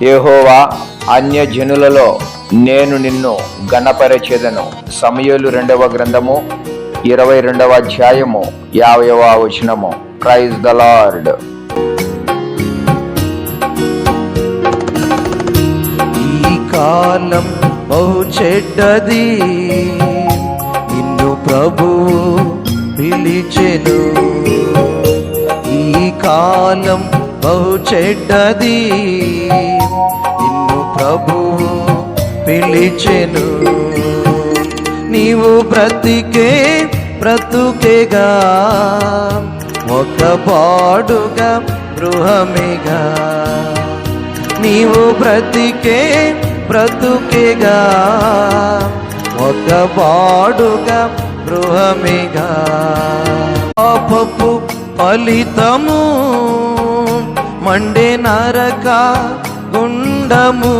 యెహోవా, అన్యజనులలో నేను నిన్ను గణపరచెదను. సమూయేలు 2వ గ్రంథము 22వ అధ్యాయము 50వ వచనము. Praise the Lord. ఈ కాలం బహు చెడ్డది, నిన్ను ప్రభువు పిలిచెను. ఈ కాలం బహు చెడ్డది, నిన్ను ప్రభువు పిలిచెను. నీవు బ్రతుకేగా ఒక పాడుగా గృహమేగా. నీవు బ్రతుకేగా ఒక పాడుగా గృహమేగా. పాపపు ఫలితము మండే నరక గుండము.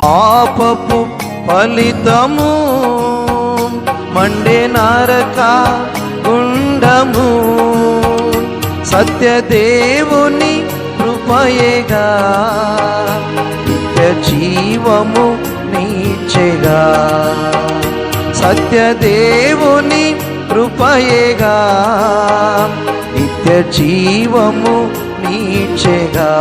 పాపపు ఫలితము మండే నరక గుండము. సత్యదేవుని కృపయేగా నిత్య జీవము నీచెగా. సత్యదేవుని కృపయేగా నిత్య జీవము నీచెగా.